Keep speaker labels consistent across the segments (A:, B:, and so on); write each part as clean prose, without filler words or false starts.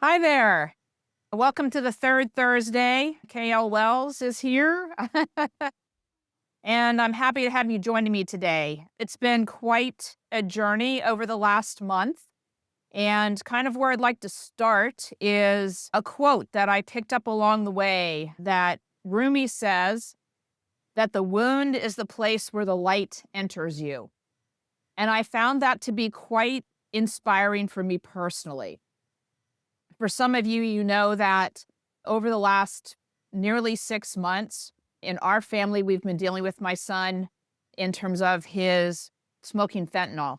A: Hi there. Welcome to the third Thursday. KL Wells is here. And I'm happy to have you joining me today. It's been quite a journey over the last month. And kind of where I'd like to start is a quote that I picked up along the way that Rumi says that the wound is the place where the light enters you. And I found that to be quite inspiring for me personally. For some of you, you know that over the last nearly 6 months in our family, we've been dealing with my son in terms of his smoking fentanyl,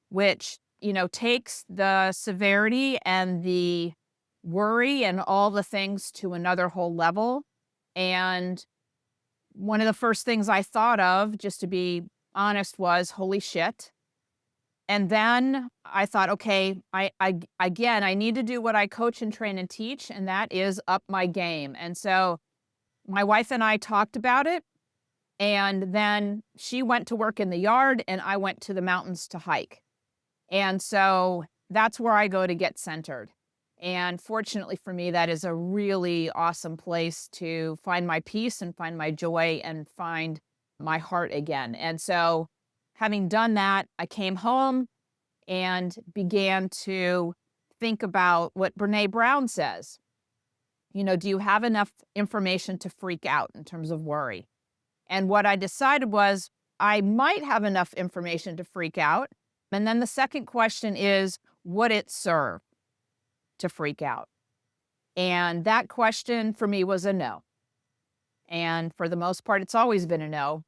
A: which, takes the severity and the worry and all the things to another whole level. And one of the first things I thought of, just to be honest, was holy shit. And then I thought, okay, again, I need to do what I coach and train and teach, and that is up my game. And so my wife and I talked about it, and then she went to work in the yard, and I went to the mountains to hike. And so that's where I go to get centered. And fortunately for me, that is a really awesome place to find my peace and find my joy and find my heart again. And so having done that, I came home and began to think about what Brene Brown says. Do you have enough information to freak out in terms of worry? And what I decided was I might have enough information to freak out. And then the second question is, would it serve to freak out? And that question for me was a no. And for the most part, it's always been a no.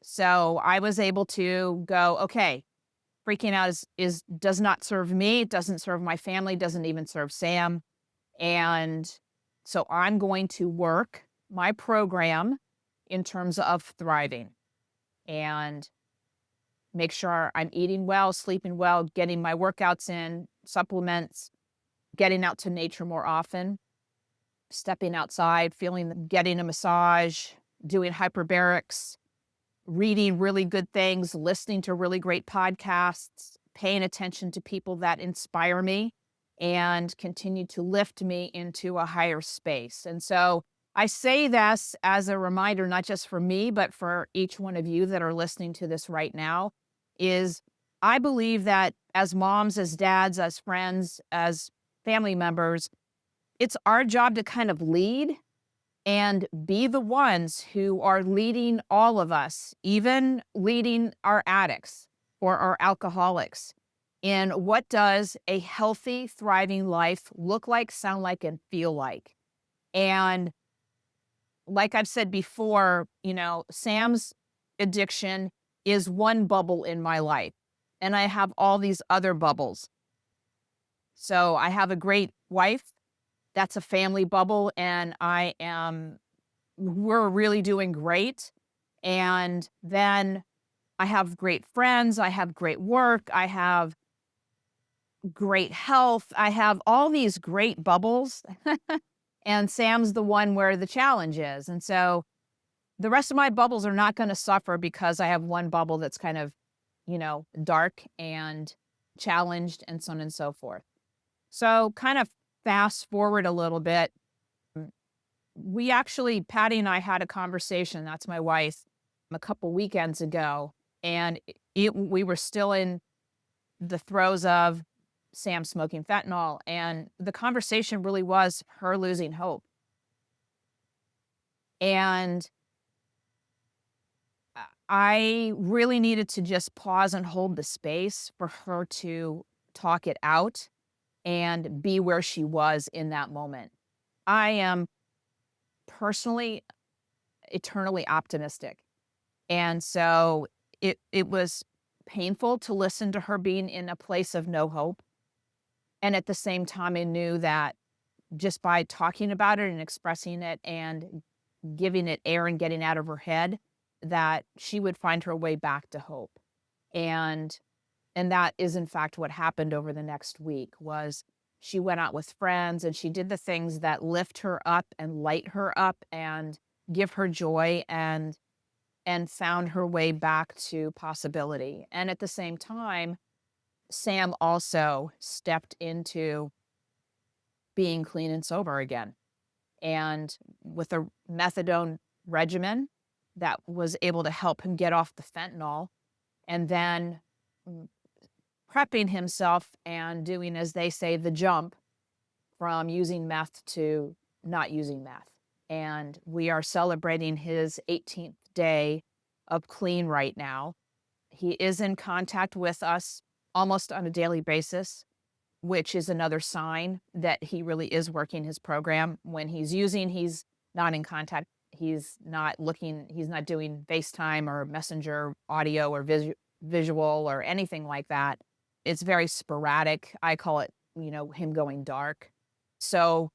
A: So I was able to go, okay, freaking out is does not serve me, it doesn't serve my family, doesn't even serve Sam. And so I'm going to work my program in terms of thriving and make sure I'm eating well, sleeping well, getting my workouts in, supplements, getting out to nature more often, stepping outside, getting a massage, doing hyperbarics, reading really good things, listening to really great podcasts, paying attention to people that inspire me and continue to lift me into a higher space. And so I say this as a reminder, not just for me, but for each one of you that are listening to this right now, is I believe that as moms, as dads, as friends, as family members, it's our job to kind of lead and be the ones who are leading all of us, even leading our addicts or our alcoholics, in what does a healthy, thriving life look like, sound like, and feel like. And like I've said before, Sam's addiction is one bubble in my life, and I have all these other bubbles. So I have a great wife. That's a family bubble, and we're really doing great. And then I have great friends, I have great work, I have great health, I have all these great bubbles. And Sam's the one where the challenge is. And so the rest of my bubbles are not going to suffer because I have one bubble that's kind of, dark and challenged and so on and so forth. So kind of fast forward a little bit. Patty and I had a conversation, that's my wife, a couple weekends ago, and we were still in the throes of Sam smoking fentanyl, and the conversation really was her losing hope. And I really needed to just pause and hold the space for her to talk it out and be where she was in that moment. I am personally eternally optimistic. And so it was painful to listen to her being in a place of no hope. And at the same time, I knew that just by talking about it and expressing it and giving it air and getting out of her head, that she would find her way back to hope. And that is in fact what happened over the next week was she went out with friends and she did the things that lift her up and light her up and give her joy and found her way back to possibility. And at the same time, Sam also stepped into being clean and sober again. And with a methadone regimen that was able to help him get off the fentanyl, and then mm, prepping himself and doing, as they say, the jump from using meth to not using meth. And we are celebrating his 18th day of clean right now. He is in contact with us almost on a daily basis, which is another sign that he really is working his program. When he's using, he's not in contact. He's not looking, he's not doing FaceTime or Messenger audio or visual or anything like that. It's very sporadic. I call it, him going dark. So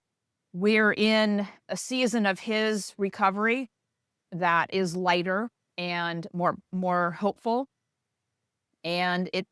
A: we're in a season of his recovery that is lighter and more hopeful. And it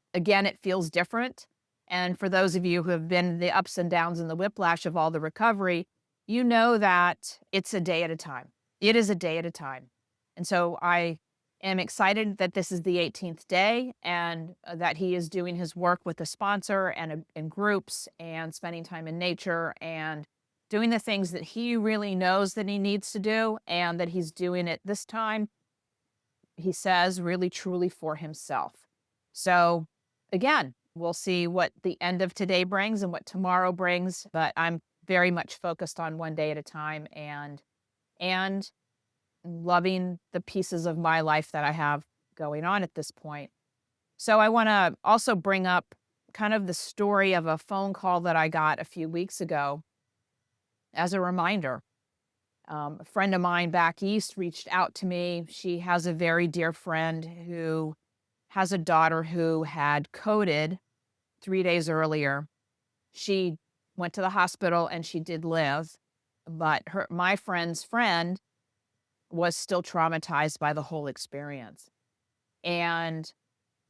A: feels different. And for those of you who have been the ups and downs and the whiplash of all the recovery, you know that it's a day at a time. It is a day at a time. And so I am excited that this is the 18th day and that he is doing his work with a sponsor and in groups and spending time in nature and doing the things that he really knows that he needs to do, and that he's doing it this time, he says, really truly for himself. So again, we'll see what the end of today brings and what tomorrow brings, but I'm very much focused on one day at a time and loving the pieces of my life that I have going on at this point. So I want to also bring up kind of the story of a phone call that I got a few weeks ago as a reminder. A friend of mine back east reached out to me. She has a very dear friend who has a daughter who had coded 3 days earlier. She went to the hospital and she did live, but my friend's friend was still traumatized by the whole experience. And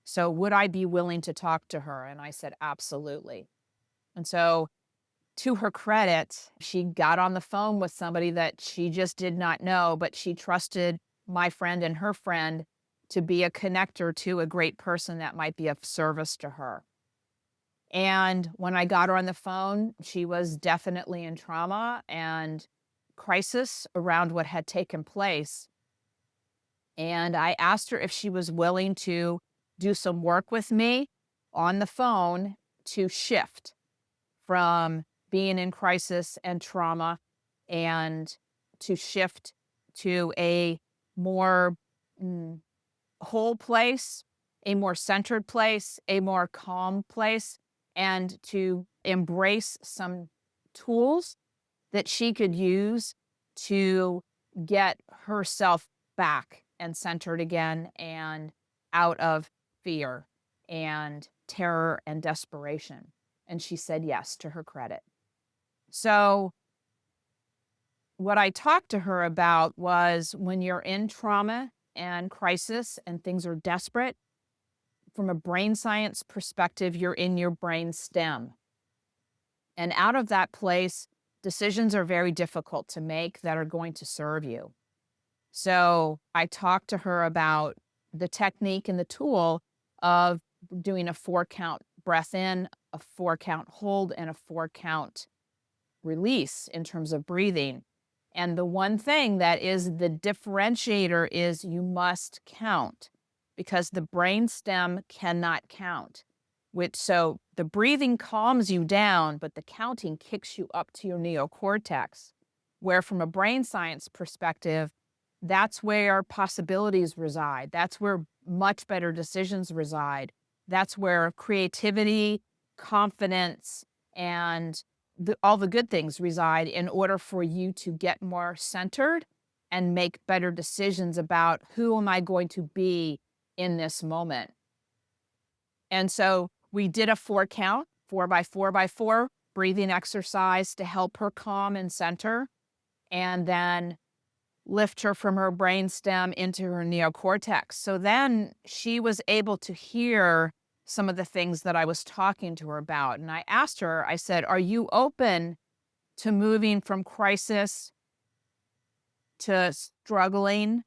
A: so would I be willing to talk to her? And I said, absolutely. And so to her credit, she got on the phone with somebody that she just did not know, but she trusted my friend and her friend to be a connector to a great person that might be of service to her. And when I got her on the phone, she was definitely in trauma and crisis around what had taken place. And I asked her if she was willing to do some work with me on the phone to shift from being in crisis and trauma and to shift to a more whole place, a more centered place, a more calm place, and to embrace some tools that she could use to get herself back and centered again and out of fear and terror and desperation. And she said yes, to her credit. So what I talked to her about was, when you're in trauma and crisis and things are desperate, from a brain science perspective, you're in your brain stem. And out of that place, decisions are very difficult to make that are going to serve you. So I talked to her about the technique and the tool of doing a 4-count breath in, a 4-count hold, and a 4-count release in terms of breathing. And the one thing that is the differentiator is you must count, because the brain stem cannot count. So the breathing calms you down, but the counting kicks you up to your neocortex, where from a brain science perspective, that's where possibilities reside. That's where much better decisions reside. That's where creativity, confidence, and all the good things reside, in order for you to get more centered and make better decisions about, who am I going to be in this moment. And so we did a 4-count, 4x4x4 breathing exercise to help her calm and center, and then lift her from her brainstem into her neocortex. So then she was able to hear some of the things that I was talking to her about. And I asked her, I said, are you open to moving from crisis to struggling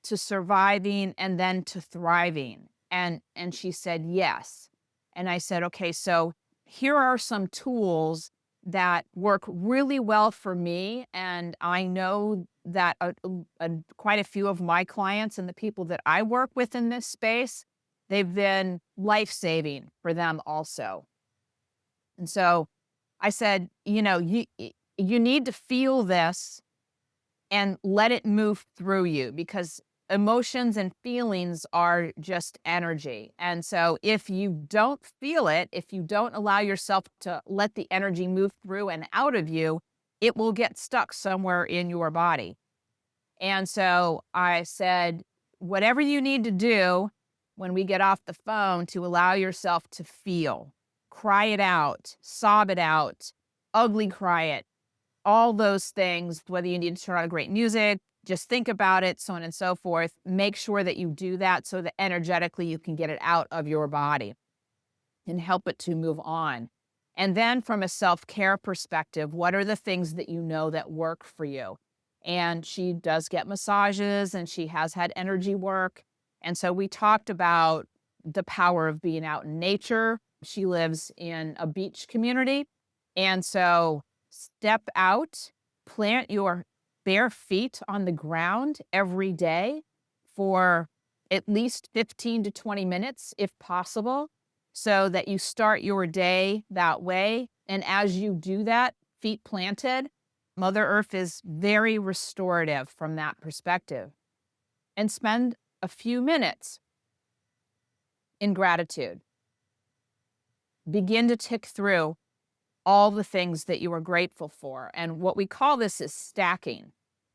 A: to surviving and then to thriving? And she said, yes. And I said, okay, so here are some tools that work really well for me, and I know that quite a few of my clients and the people that I work with in this space, they've been life-saving for them also. And so I said, you need to feel this and let it move through you, because emotions and feelings are just energy. And so if you don't feel it, if you don't allow yourself to let the energy move through and out of you, it will get stuck somewhere in your body. And so I said, whatever you need to do when we get off the phone to allow yourself to feel, cry it out, sob it out, ugly cry it, all those things, whether you need to turn on great music, just think about it, so on and so forth. Make sure that you do that so that energetically you can get it out of your body and help it to move on. And then from a self-care perspective, what are the things that you know that work for you? And she does get massages and she has had energy work. And so we talked about the power of being out in nature. She lives in a beach community. And so step out, plant your bare feet on the ground every day for at least 15 to 20 minutes, if possible, so that you start your day that way. And as you do that, feet planted, Mother Earth is very restorative from that perspective. And spend a few minutes in gratitude. Begin to tick through all the things that you are grateful for. And what we call this is stacking.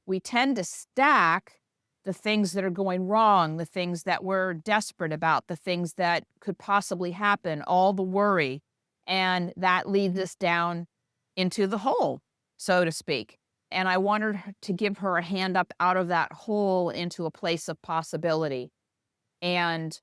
A: We tend to stack the things that are going wrong, the things that we're desperate about, the things that could possibly happen, all the worry. And that leads us down into the hole, so to speak. And I wanted to give her a hand up out of that hole into a place of possibility. And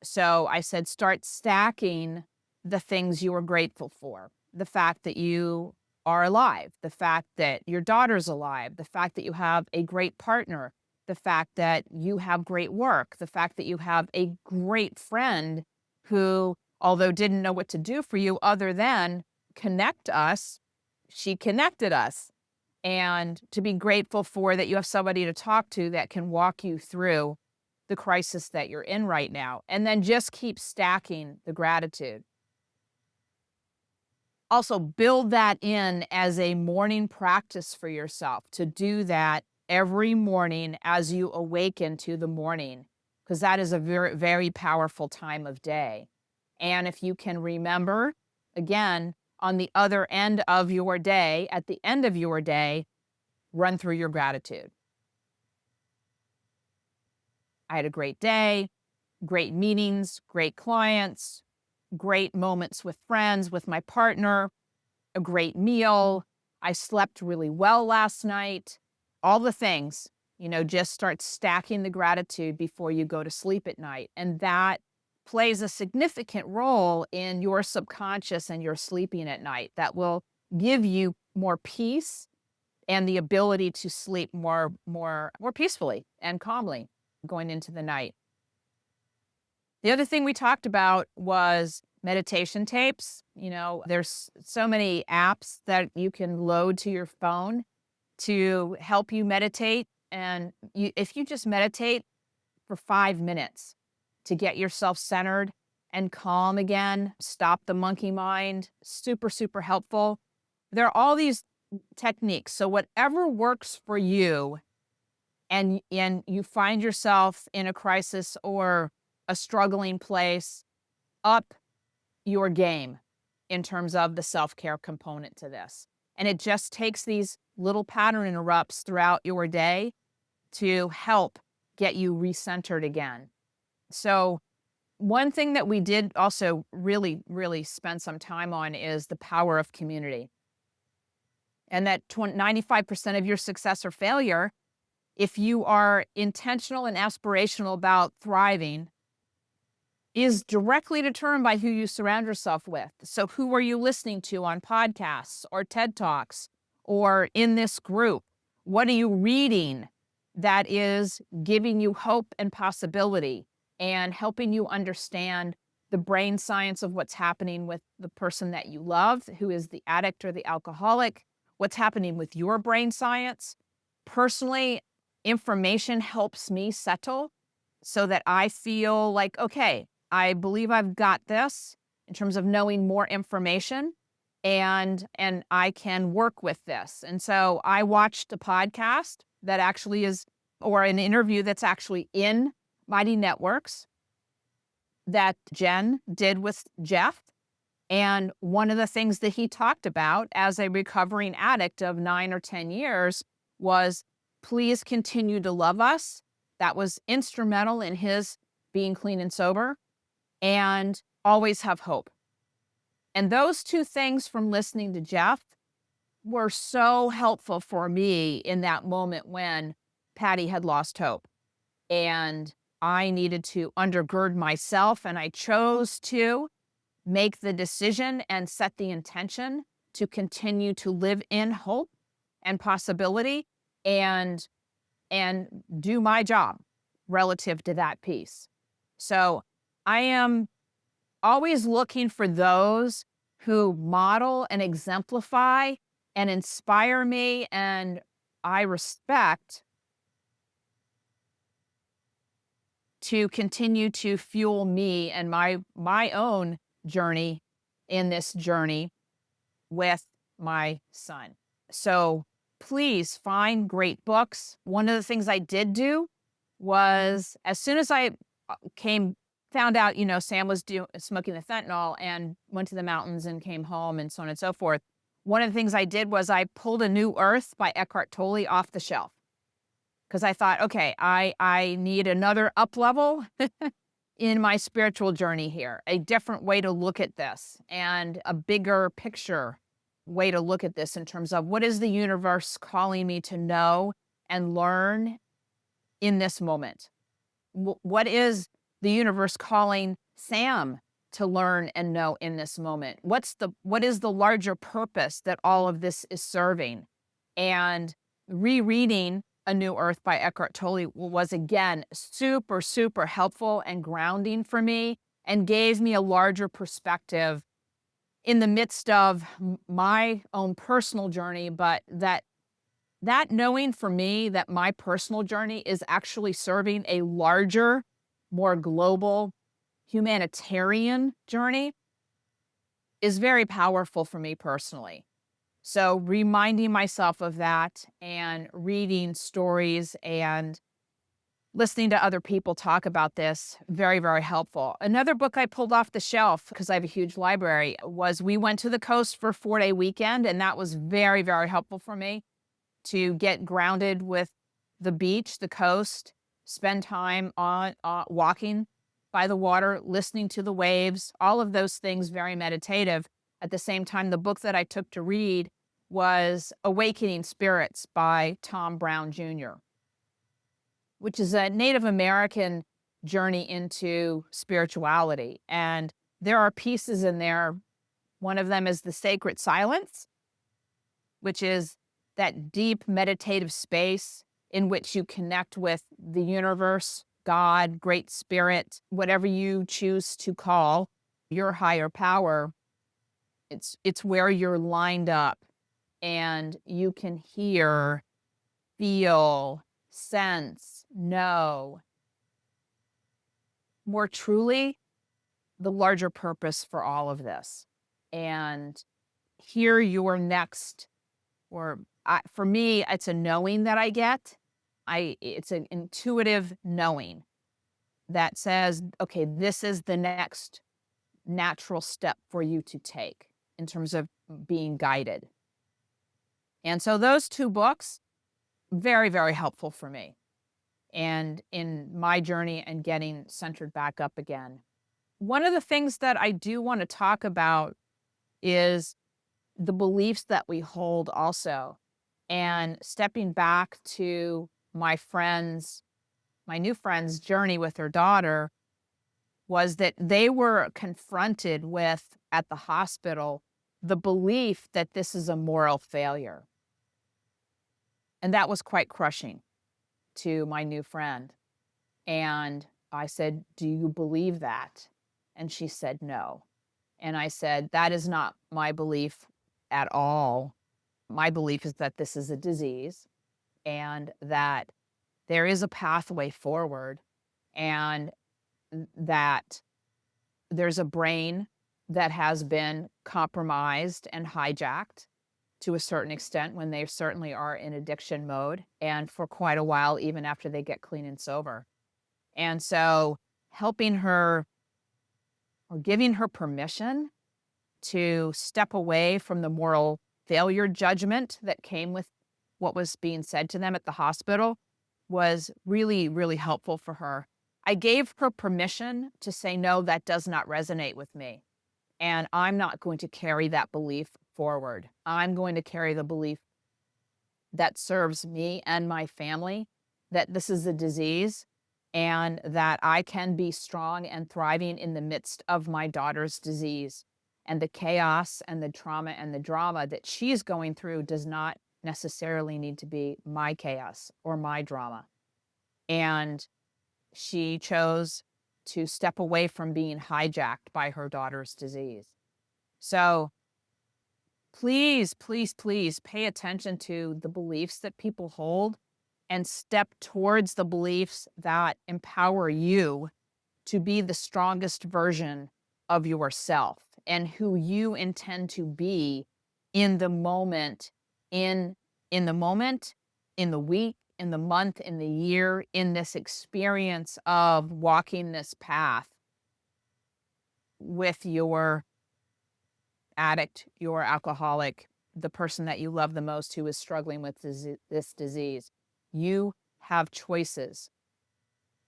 A: so I said, start stacking the things you are grateful for. The fact that you are alive, the fact that your daughter's alive, the fact that you have a great partner, the fact that you have great work, the fact that you have a great friend who, although didn't know what to do for you other than connect us, she connected us. And to be grateful for that you have somebody to talk to that can walk you through the crisis that you're in right now. And then just keep stacking the gratitude. Also, build that in as a morning practice for yourself, to do that every morning as you awaken to the morning, because that is a very, very powerful time of day. And if you can remember, again, on the other end of your day, at the end of your day, run through your gratitude. I had a great day, great meetings, great clients, great moments with friends, with my partner, a great meal. I slept really well last night. All the things, just start stacking the gratitude before you go to sleep at night. And that plays a significant role in your subconscious and your sleeping at night. That will give you more peace and the ability to sleep more peacefully and calmly going into the night. The other thing we talked about was meditation tapes. There's so many apps that you can load to your phone to help you meditate. And if you just meditate for 5 minutes to get yourself centered and calm again, stop the monkey mind, super, super helpful. There are all these techniques. So whatever works for you, and you find yourself in a crisis or a struggling place, up your game in terms of the self-care component to this. And it just takes these little pattern interrupts throughout your day to help get you recentered again. So one thing that we did also really, really spend some time on is the power of community. And that 95% of your success or failure, if you are intentional and aspirational about thriving, is directly determined by who you surround yourself with. So who are you listening to on podcasts or TED Talks or in this group? What are you reading that is giving you hope and possibility and helping you understand the brain science of what's happening with the person that you love, who is the addict or the alcoholic, what's happening with your brain science. Personally, information helps me settle so that I feel like, okay, I believe I've got this in terms of knowing more information and I can work with this. And so I watched a podcast that actually is or an interview that's actually in Mighty Networks that Jen did with Jeff. And one of the things that he talked about as a recovering addict of 9 or 10 years was, please continue to love us. That was instrumental in his being clean and sober, and always have hope. And those two things from listening to Jeff were so helpful for me in that moment when Patty had lost hope. And I needed to undergird myself, and I chose to make the decision and set the intention to continue to live in hope and possibility and do my job relative to that piece. So I am always looking for those who model and exemplify and inspire me, and I respect, to continue to fuel me and my own journey in this journey with my son. So please find great books. One of the things I did do was, as soon as I found out, Sam was smoking the fentanyl and went to the mountains and came home and so on and so forth. One of the things I did was I pulled A New Earth by Eckhart Tolle off the shelf because I thought, okay, I need another up level in my spiritual journey here, a different way to look at this and a bigger picture way to look at this in terms of what is the universe calling me to know and learn in this moment? What is the universe calling Sam to learn and know in this moment? What is the larger purpose that all of this is serving? And rereading A New Earth by Eckhart Tolle was, again, super, super helpful and grounding for me and gave me a larger perspective in the midst of my own personal journey, but that knowing for me that my personal journey is actually serving a larger, more global, humanitarian journey is very powerful for me personally. So reminding myself of that and reading stories and listening to other people talk about this, very, very helpful. Another book I pulled off the shelf, because I have a huge library, was We Went to the Coast for a 4-day weekend, and that was very, very helpful for me to get grounded with the beach, the coast, spend time on walking by the water, listening to the waves, all of those things, very meditative. At the same time, the book that I took to read was Awakening Spirits by Tom Brown Jr., which is a Native American journey into spirituality. And there are pieces in there. One of them is The Sacred Silence, which is that deep meditative space in which you connect with the universe, God, Great Spirit, whatever you choose to call your higher power. It's where you're lined up and you can hear, feel, sense, know more truly the larger purpose for all of this, and hear your next, or for me, it's a knowing that I get. It's an intuitive knowing that says, okay, this is the next natural step for you to take in terms of being guided. And so those two books, very, very helpful for me and in my journey and getting centered back up again. One of the things that I do want to talk about is the beliefs that we hold also. And stepping back to my new friend's journey with her daughter was that they were confronted with, at the hospital, the belief that this is a moral failure. And that was quite crushing to my new friend. And I said, do you believe that? And she said, no. And I said, that is not my belief at all. My belief is that this is a disease and that there is a pathway forward and that there's a brain that has been compromised and hijacked to a certain extent when they certainly are in addiction mode and for quite a while, even after they get clean and sober. And so helping her or giving her permission to step away from the moral failure judgment that came with what was being said to them at the hospital was really, really helpful for her. I gave her permission to say, no, that does not resonate with me. And I'm not going to carry that belief forward. I'm going to carry the belief that serves me and my family, that this is a disease and that I can be strong and thriving in the midst of my daughter's disease. And the chaos and the trauma and the drama that she's going through does not necessarily need to be my chaos or my drama. And she chose to step away from being hijacked by her daughter's disease. So please, please, please pay attention to the beliefs that people hold and step towards the beliefs that empower you to be the strongest version of yourself and who you intend to be in the moment, in the moment, in the week, in the month, in the year, in this experience of walking this path with your addict, your alcoholic, the person that you love the most who is struggling with this disease. You have choices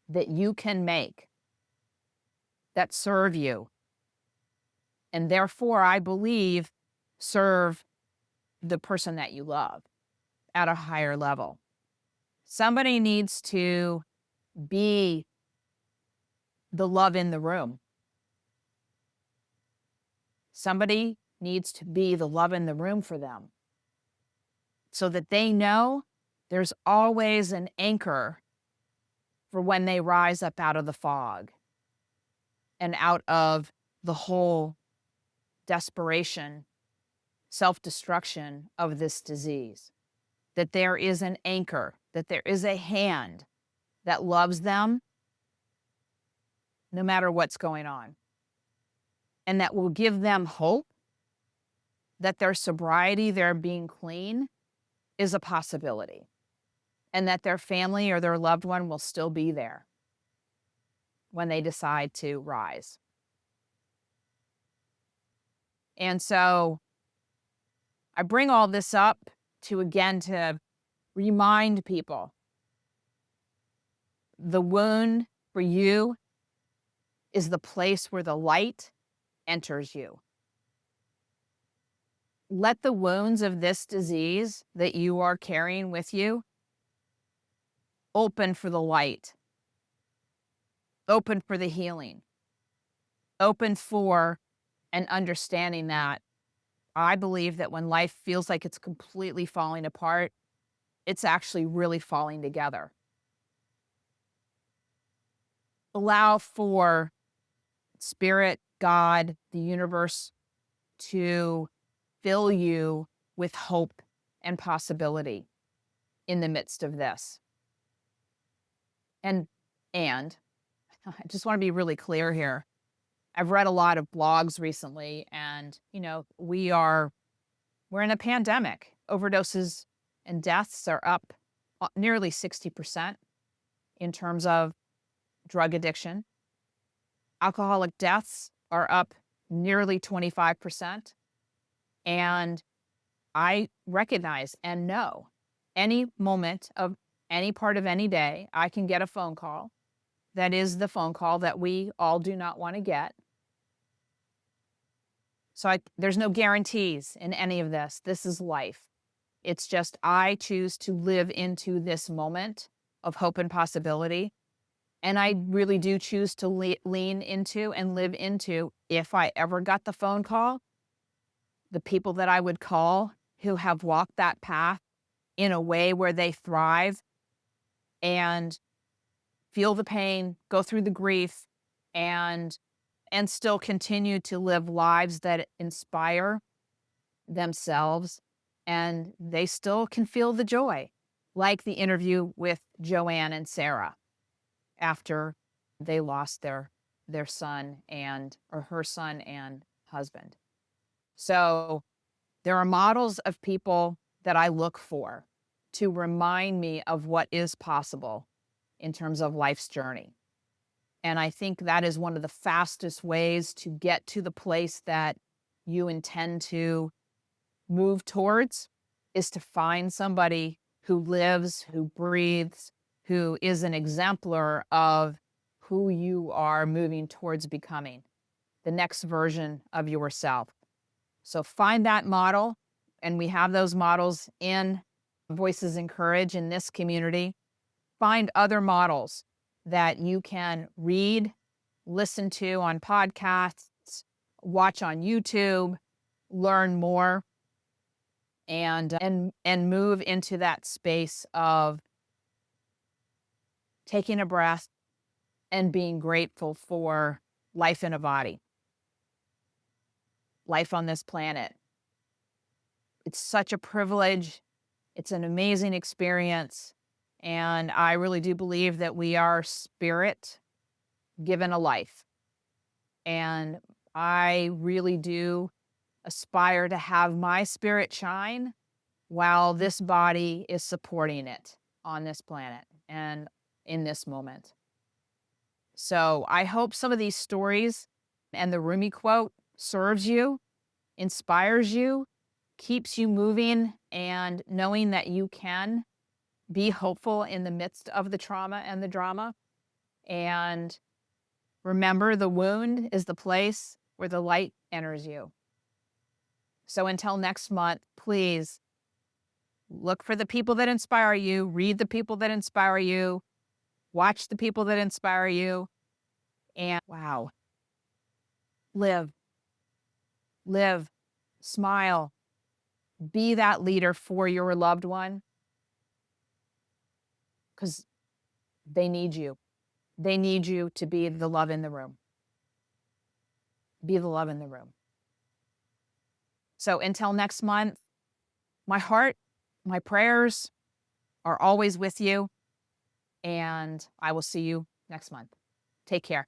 A: that you can make that serve you. And therefore, I believe, serve the person that you love at a higher level. Somebody needs to be the love in the room. Somebody needs to be the love in the room for them so that they know there's always an anchor for when they rise up out of the fog and out of the whole desperation, self-destruction of this disease. That there is an anchor, that there is a hand that loves them no matter what's going on, and that will give them hope that their sobriety, their being clean, is a possibility, and that their family or their loved one will still be there when they decide to rise. And so I bring all this up to remind people the wound for you is the place where the light enters you. Let the wounds of this disease that you are carrying with you open for the light, open for the healing, open for an understanding that I believe that when life feels like it's completely falling apart, it's actually really falling together. Allow for Spirit, God, the universe to fill you with hope and possibility in the midst of this. And I just want to be really clear here. I've read a lot of blogs recently and, we're in a pandemic. Overdoses and deaths are up nearly 60% in terms of drug addiction. Alcoholic deaths are up nearly 25%. And I recognize and know any moment of any part of any day, I can get a phone call that is the phone call that we all do not want to get. So there's no guarantees in any of this. This is life. It's just I choose to live into this moment of hope and possibility. And I really do choose to lean into and live into, if I ever got the phone call, the people that I would call who have walked that path in a way where they thrive and feel the pain, go through the grief, and and still continue to live lives that inspire themselves, and they still can feel the joy, like the interview with Joanne and Sarah after they lost their son and or her son and husband. So there are models of people that I look for to remind me of what is possible in terms of life's journey. And I think that is one of the fastest ways to get to the place that you intend to move towards is to find somebody who lives, who breathes, who is an exemplar of who you are moving towards becoming, the next version of yourself. So find that model, and we have those models in Voices in Courage in this community. Find other models that you can read, listen to on podcasts, watch on YouTube, learn more, and move into that space of taking a breath and being grateful for life in a body, life on this planet. It's such a privilege. It's an amazing experience. And I really do believe that we are spirit given a life. And I really do aspire to have my spirit shine while this body is supporting it on this planet and in this moment. So I hope some of these stories and the Rumi quote serves you, inspires you, keeps you moving, and knowing that you can be hopeful in the midst of the trauma and the drama. And remember, the wound is the place where the light enters you. So until next month, please look for the people that inspire you, read the people that inspire you, watch the people that inspire you, and wow, live, live, smile, be that leader for your loved one because they need you. They need you to be the love in the room. Be the love in the room. So until next month, my heart, my prayers are always with you, and I will see you next month. Take care.